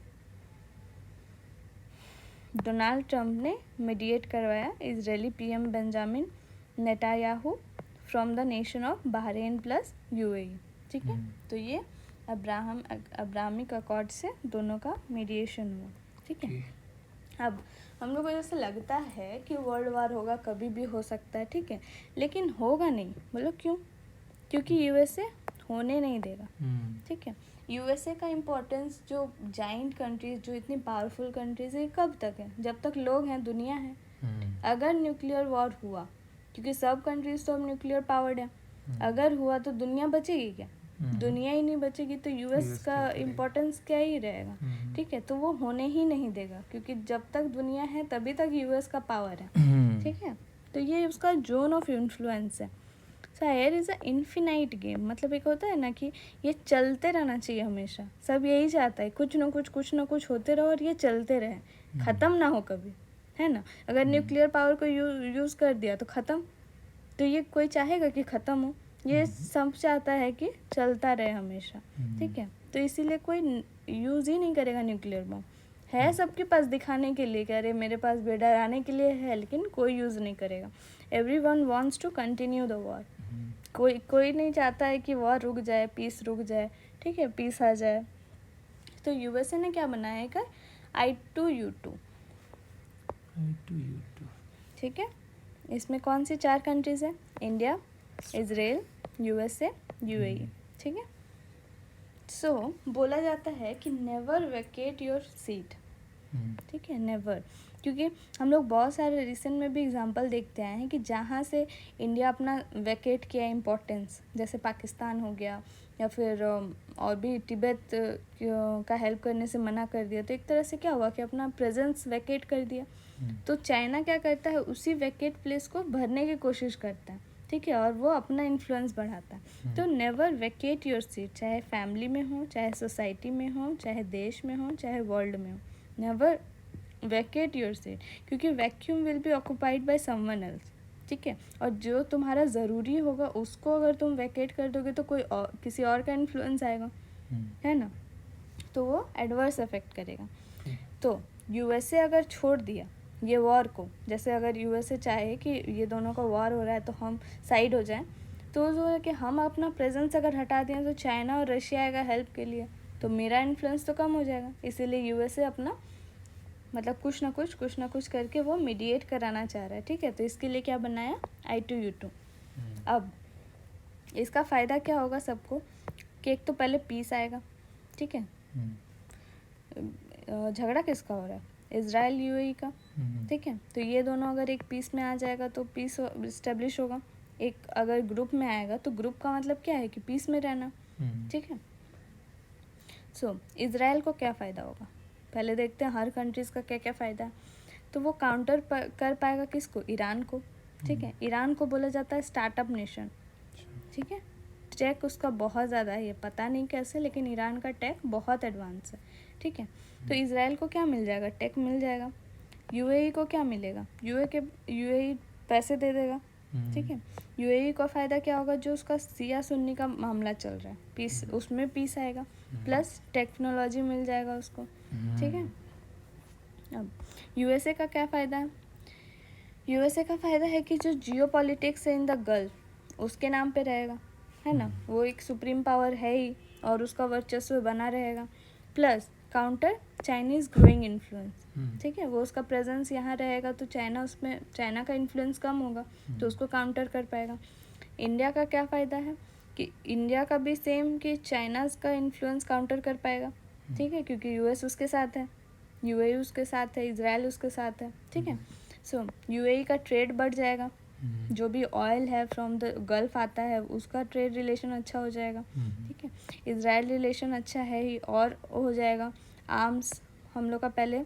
डोनाल्ड ट्रंप ने मीडिएट करवाया Israeli PM Benjamin Netanyahu from the nation of Bahrain plus UAE। ठीक है, तो ये अब्राहमिक अकॉर्ड से दोनों का मीडिएशन हुआ। ठीक है, अब हम लोग को ऐसा लगता है कि वर्ल्ड वार होगा, कभी भी हो सकता है। ठीक है, लेकिन होगा नहीं। बोलो क्यों? क्योंकि USA होने नहीं देगा। ठीक है, USA का इम्पोर्टेंस, जो जाइंट कंट्रीज, जो इतनी पावरफुल कंट्रीज है, कब तक है? जब तक लोग हैं, दुनिया है। अगर न्यूक्लियर वॉर हुआ, क्योंकि सब कंट्रीज तो अब न्यूक्लियर पावर्ड है, अगर हुआ तो दुनिया बचेगी क्या? दुनिया ही नहीं बचेगी, तो US का इम्पोर्टेंस क्या ही रहेगा। ठीक है, तो वो होने ही नहीं देगा, क्योंकि जब तक दुनिया है तभी तक US का पावर है। ठीक है, तो ये उसका जोन ऑफ इन्फ्लुएंस है। सो air is a infinite game, मतलब एक होता है ना कि ये चलते रहना चाहिए हमेशा, सब यही चाहता है, कुछ ना कुछ होते रहो और ये चलते रहे, ख़त्म ना हो कभी, है ना। अगर न्यूक्लियर पावर को यूज़ कर दिया तो ख़त्म, तो ये कोई चाहेगा कि ख़त्म हो? ये सब चाहता है कि चलता रहे हमेशा। ठीक है, तो इसीलिए कोई यूज़ ही नहीं करेगा न्यूक्लियर बम। है सबके पास दिखाने के लिए कि अरे मेरे पास डराने के लिए है, लेकिन कोई यूज़ नहीं करेगा. Everyone wants to continue the war. कोई नहीं चाहता है कि वॉर रुक जाए, पीस रुक जाए, ठीक है, पीस आ जाए. तो यूएसए ने क्या बनाया है का I2U2. ठीक है. इसमें कौन सी 4 कंट्रीज़ है? India, Israel, USA, UAE. ठीक है. सो बोला जाता है कि नेवर वैकेट योर सीट. ठीक है, नेवर. क्योंकि हम लोग बहुत सारे रिसेंट में भी एग्जांपल देखते आए हैं कि जहाँ से इंडिया अपना वैकेट किया इम्पोर्टेंस, जैसे पाकिस्तान हो गया या फिर और भी तिब्बत का हेल्प करने से मना कर दिया, तो एक तरह से क्या हुआ कि अपना प्रेजेंस वैकेट कर दिया. तो चाइना क्या करता है, उसी वैकेट प्लेस को भरने की कोशिश करता है. ठीक है, और वो अपना इन्फ्लुएंस बढ़ाता है. तो नेवर वैकेट योर सीट, चाहे फैमिली में हो, चाहे सोसाइटी में हो, चाहे देश में हो, चाहे वर्ल्ड में हो. नेवर वैकेट योर सीट, क्योंकि vacuum will be occupied by someone else. ठीक है, और जो तुम्हारा ज़रूरी होगा उसको अगर तुम वैकेट कर दोगे तो कोई और, किसी और का इन्फ्लुएंस आएगा, है ना, तो वो एडवर्स अफेक्ट करेगा. तो यूएसए अगर छोड़ दिया ये वॉर को, जैसे अगर यूएसए चाहे कि ये दोनों का वॉर हो रहा है तो हम साइड हो जाएं, तो जो है कि हम अपना प्रेजेंस अगर हटा दें तो चाइना और रशिया आएगा हेल्प के लिए, तो मेरा इन्फ्लुएंस तो कम हो जाएगा. इसीलिए यूएसए अपना मतलब कुछ ना कुछ करके वो मीडिएट कराना चाह रहा है. ठीक है, तो इसके लिए क्या बनाया, I2U2. अब इसका फ़ायदा क्या होगा सबको कि एक तो पहले पीस आएगा. ठीक है, झगड़ा किसका हो रहा है, इजराइल यूएई का. ठीक है, तो ये दोनों अगर एक पीस में आ जाएगा तो पीस इस्टेब्लिश होगा. एक अगर ग्रुप में आएगा तो ग्रुप का मतलब क्या है कि पीस में रहना. ठीक है. सो इजराइल को क्या फ़ायदा होगा, पहले देखते हैं हर कंट्रीज़ का क्या क्या फ़ायदा है. तो वो काउंटर कर पाएगा किसको, ईरान को. ठीक है, ईरान को बोला जाता है स्टार्टअप नेशन. ठीक है, टेक उसका बहुत ज़्यादा है, ये पता नहीं कैसे, लेकिन ईरान का टेक बहुत एडवांस है. ठीक है, तो इजराइल को क्या मिल जाएगा, टेक मिल जाएगा. यूएई को क्या मिलेगा, यूएई पैसे दे देगा. ठीक है, यूएई का फ़ायदा क्या होगा, जो उसका सिया सुन्नी का मामला चल रहा है, पीस, उसमें पीस आएगा, प्लस टेक्नोलॉजी मिल जाएगा उसको. ठीक है. अब यूएसए का क्या फ़ायदा है, यूएसए का फ़ायदा है कि जो जियो पॉलिटिक्स है इन द गल्फ उसके नाम पे रहेगा, है ना, वो एक सुप्रीम पावर है ही और उसका वर्चस्व बना रहेगा. Plus counter Chinese growing influence. ठीक है, वो उसका प्रेजेंस यहाँ रहेगा तो चाइना का इन्फ्लुएंस कम होगा, तो उसको काउंटर कर पाएगा. इंडिया का क्या फ़ायदा है कि इंडिया का भी सेम कि चाइनाज़ का इन्फ्लुएंस काउंटर कर पाएगा. ठीक है, क्योंकि यूएस उसके साथ है, यूएई उसके साथ है, इजराइल उसके साथ है. ठीक है, सो यूएई का ट्रेड बढ़ जाएगा, जो भी ऑयल है फ्रॉम द गल्फ आता है उसका ट्रेड रिलेशन अच्छा हो जाएगा. ठीक है, इजराइल रिलेशन अच्छा है ही और हो जाएगा. आर्म्स हम लोग का पहले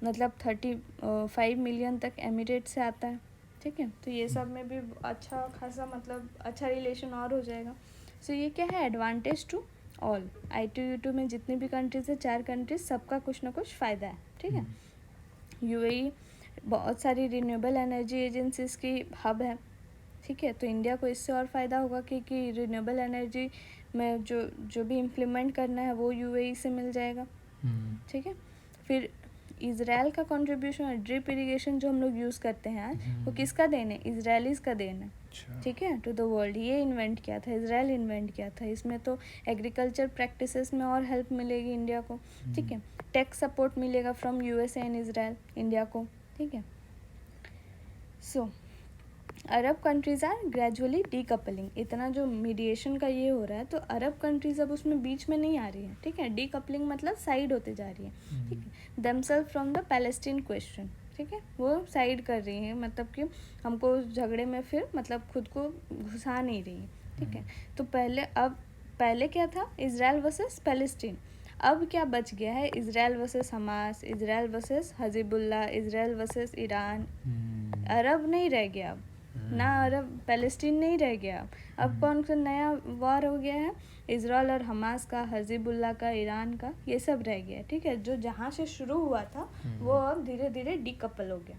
मतलब 35 मिलियन तक एमिरेट से आता है. ठीक है, तो ये सब में भी अच्छा खासा मतलब अच्छा रिलेशन और हो जाएगा. सो ये क्या है, एडवांटेज टू ऑल. I2U2 में जितनी भी कंट्रीज है, 4 कंट्रीज, सबका कुछ ना कुछ फ़ायदा है. ठीक है, यूएई बहुत सारी रिन्यूएबल एनर्जी एजेंसीज की हब है. ठीक है, तो इंडिया को इससे और फ़ायदा होगा कि रिन्यूएबल एनर्जी में जो भी इम्प्लीमेंट करना है वो यूएई से मिल जाएगा. ठीक है, फिर इजराइल का कंट्रीब्यूशन है, ड्रिप इरिगेशन जो हम लोग यूज़ करते हैं आज, वो किसका देन है, इजराइलीज़ का देन है. ठीक है, टू द वर्ल्ड. ये इन्वेंट किया था, इजराइल इन्वेंट किया था. इसमें तो एग्रीकल्चर प्रैक्टिसेस में और हेल्प मिलेगी इंडिया को. ठीक है, टेक सपोर्ट मिलेगा from USA and Israel India को. ठीक है, सो अरब कंट्रीज़ आर ग्रेजुअली डीकपलिंग. इतना जो मीडिएशन का ये हो रहा है तो अरब कंट्रीज़ अब उसमें बीच में नहीं आ रही है. ठीक है, डीकपलिंग मतलब साइड होते जा रही है. ठीक है, themselves from the Palestine question. ठीक है, वो साइड कर रही है, मतलब कि हमको उस झगड़े में फिर मतलब खुद को घुसा नहीं रही है. ठीक है, तो पहले क्या था, इजराइल वर्सेस पैलेस्टीन. अब क्या बच गया है, Israel versus Hamas, Israel versus Hezbollah, Israel versus Iran. Arab नहीं रह गया अब, ना अरब पैलेस्टीन नहीं रह गया. अब कौन सा नया वार हो गया है, इजराइल और हमास का, हजीबुल्ला का, ईरान का, ये सब रह गया. ठीक है, जो जहाँ से शुरू हुआ था वो अब धीरे धीरे डीकपल हो गया.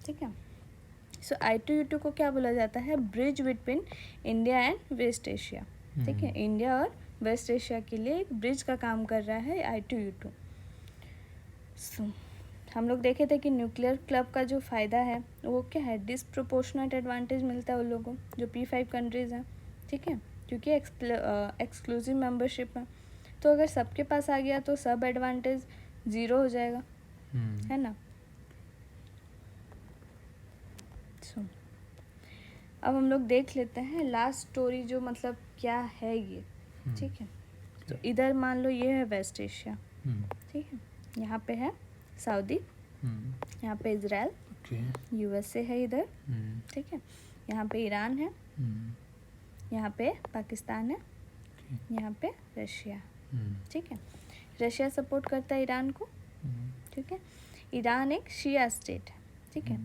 ठीक है, सो I2U2 को क्या बोला जाता है, bridge between India and West Asia. ठीक है, इंडिया और वेस्ट एशिया के लिए एक ब्रिज का काम कर रहा है I2U2. So, हम लोग देखे थे कि न्यूक्लियर क्लब का जो फ़ायदा है वो क्या है, डिसप्रोपोर्शनेट एडवांटेज मिलता है उन लोगों को जो P5 कंट्रीज़ हैं, ठीक है, क्योंकि एक्सक्लूसिव मेंबरशिप है। तो अगर सबके पास आ गया तो सब एडवांटेज ज़ीरो हो जाएगा, है ना। सो अब हम लोग देख लेते हैं लास्ट स्टोरी जो मतलब क्या है ये, ठीक है। तो इधर मान लो ये है वेस्ट एशिया, ठीक है, यहाँ पे है सऊदी, यहाँ पे इजराइल, USA है इधर, ठीक है, यहाँ पे ईरान है, यहाँ पे पाकिस्तान है, यहाँ पे रशिया, ठीक है। रशिया सपोर्ट करता है ईरान को, ठीक है। ईरान एक शिया स्टेट है, ठीक है।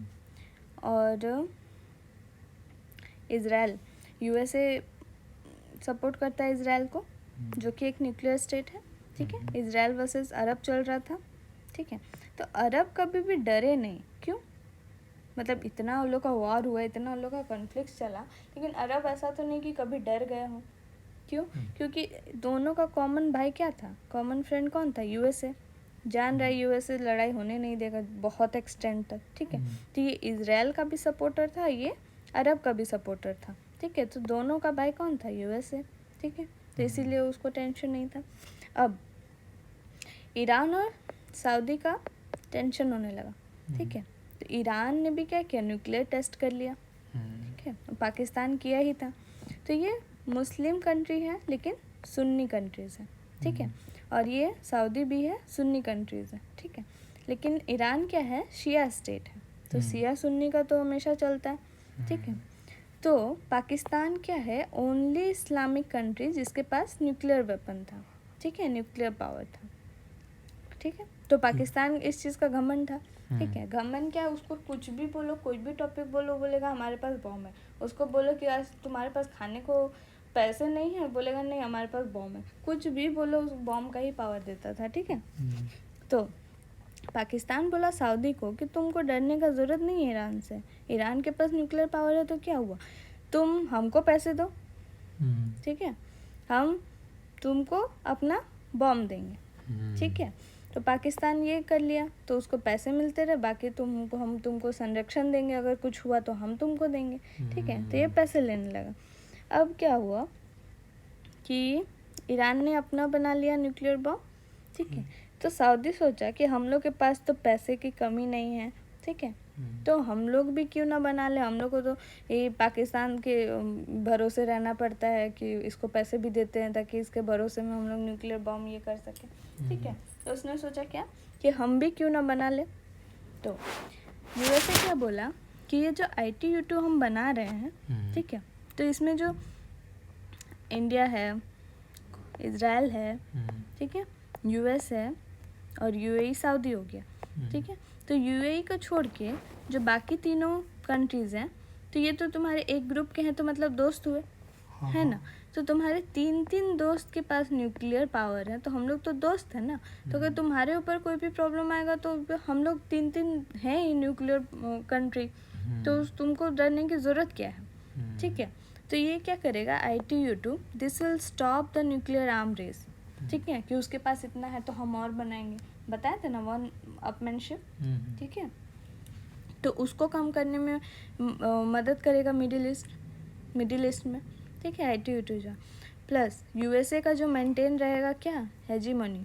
और इजराइल USA सपोर्ट करता है इजराइल को, जो कि एक न्यूक्लियर स्टेट है, ठीक है। इजराइल वर्सेस अरब चल रहा था, ठीक है। तो अरब कभी भी डरे नहीं, क्यों, मतलब इतना उन लोग का वॉर हुआ, इतना उन लोग का कॉन्फ्लिक्ट चला, लेकिन अरब ऐसा तो नहीं कि कभी डर गए हों, क्यों, क्योंकि दोनों का कॉमन भाई क्या था, कॉमन फ्रेंड कौन था, USA। जान रहा है USA लड़ाई होने नहीं देगा बहुत एक्सटेंड तक, ठीक है। तो ये इजराइल का भी सपोर्टर था, ये अरब का भी सपोर्टर था, ठीक है। तो दोनों का भाई कौन था, USA, ठीक है। तो इसीलिए उसको टेंशन नहीं था। अब ईरान और सऊदी का टेंशन होने लगा, ठीक है। तो ईरान ने भी क्या किया, न्यूक्लियर टेस्ट कर लिया, ठीक है। पाकिस्तान किया ही था। तो ये मुस्लिम कंट्री है लेकिन सुन्नी कंट्रीज़ है, ठीक है। और ये सऊदी भी है, सुन्नी कंट्रीज़ है, ठीक है। लेकिन ईरान क्या है, शिया स्टेट है, तो शिया सुन्नी का तो हमेशा चलता है, ठीक है। तो पाकिस्तान क्या है, ओनली इस्लामिक कंट्री जिसके पास न्यूक्लियर वेपन था, ठीक है, न्यूक्लियर पावर था, ठीक है। तो पाकिस्तान इस चीज़ का घमंड था, ठीक है। घमंड क्या है, उसको कुछ भी बोलो, कोई भी टॉपिक बोलो, बोलेगा हमारे पास बॉम्ब है। उसको बोलो कि आज तुम्हारे पास खाने को पैसे नहीं है, बोलेगा नहीं हमारे पास बॉम्ब है। कुछ भी बोलो, उस बॉम्ब का ही पावर देता था, ठीक है। तो पाकिस्तान बोला सऊदी को कि तुमको डरने का ज़रूरत नहीं है ईरान से, ईरान के पास न्यूक्लियर पावर है, तो क्या हुआ, तुम हमको पैसे दो, ठीक है, हम तुमको अपना बॉम्ब देंगे, ठीक है। तो पाकिस्तान ये कर लिया, तो उसको पैसे मिलते रहे, बाकी तुमको हम तुमको संरक्षण देंगे, अगर कुछ हुआ तो हम तुमको देंगे, ठीक है। तो ये पैसे लेने लगा। अब क्या हुआ कि ईरान ने अपना बना लिया न्यूक्लियर बॉम्ब, ठीक है। तो सऊदी सोचा कि हम लोग के पास तो पैसे की कमी नहीं है, ठीक है, तो हम लोग भी क्यों ना बना ले, हम लोग को तो ये पाकिस्तान के भरोसे रहना पड़ता है कि इसको पैसे भी देते हैं ताकि इसके भरोसे में हम लोग न्यूक्लियर बॉम्ब ये कर सकें, ठीक है। तो उसने सोचा क्या कि हम भी क्यों ना बना ले। तो USA क्या बोला कि ये जो ITU-2 हम बना रहे हैं, ठीक है, तो इसमें जो इंडिया है, इजराइल है, ठीक है, US है और UAE सऊदी हो गया, ठीक है। तो UAE को छोड़ के जो बाकी तीनों कंट्रीज़ हैं, तो ये तो तुम्हारे एक ग्रुप के हैं, तो मतलब दोस्त हुए, है ना। तो तुम्हारे 3 दोस्त के पास न्यूक्लियर पावर है, तो हम लोग तो दोस्त हैं ना। तो अगर तुम्हारे ऊपर कोई भी प्रॉब्लम आएगा तो हम लोग 3 हैं ही न्यूक्लियर कंट्री, तो तुमको डरने की ज़रूरत क्या है, ठीक है। तो ये क्या करेगा, ITU-2 this will stop the nuclear arm race, ठीक है, कि उसके पास इतना है तो हम और बनाएंगे, बताए थे ना, वन अपमैनशिप, ठीक है। तो उसको कम करने में मदद करेगा मिडिल ईस्ट में, ठीक है, ITU-2 जो प्लस USA का जो मेंटेन रहेगा क्या, हेजीमनी,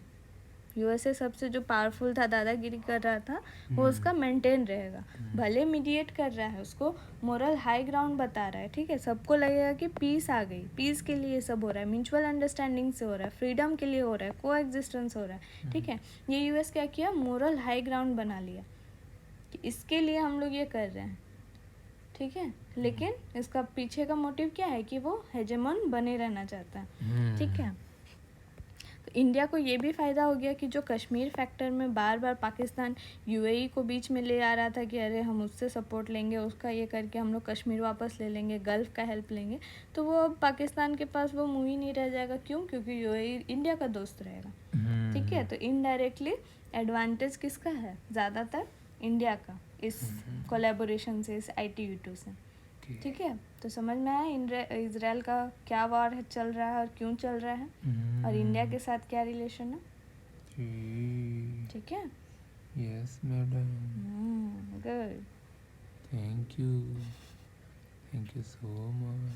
USA सबसे जो पावरफुल था, दादागिरी कर रहा था, वो उसका मेंटेन रहेगा, भले मीडिएट कर रहा है, उसको मोरल हाई ग्राउंड बता रहा है, ठीक है। सबको लगेगा कि पीस आ गई, पीस के लिए सब हो रहा है, म्यूचुअल अंडरस्टैंडिंग से हो रहा है, फ्रीडम के लिए हो रहा है, को एग्जिस्टेंस हो रहा है, ठीक है। ये US क्या किया, मोरल हाई ग्राउंड बना लिया कि इसके लिए हम लोग ये कर रहे हैं, ठीक है। लेकिन इसका पीछे का मोटिव क्या है कि वो हेजेमन बने रहना चाहता है, ठीक है। तो इंडिया को ये भी फ़ायदा हो गया कि जो कश्मीर फैक्टर में बार बार पाकिस्तान UAE को बीच में ले आ रहा था कि अरे हम उससे सपोर्ट लेंगे, उसका ये करके हम लोग कश्मीर वापस ले लेंगे, गल्फ़ का हेल्प लेंगे, तो वो अब पाकिस्तान के पास वो मुँह ही नहीं रह जाएगा, क्यों, क्योंकि UAE इंडिया का दोस्त रहेगा, ठीक है। तो इनडायरेक्टली एडवांटेज किसका है, ज़्यादातर इंडिया का, इस कोलैबोरेशन से, इस ITU-2 से, ठीक है। तो समझ में आया इजराइल का क्या वार है, चल रहा है और क्यों चल रहा है, और इंडिया के साथ क्या रिलेशन है, ठीक है। Yes, madam. Good. Thank you. Thank you so much.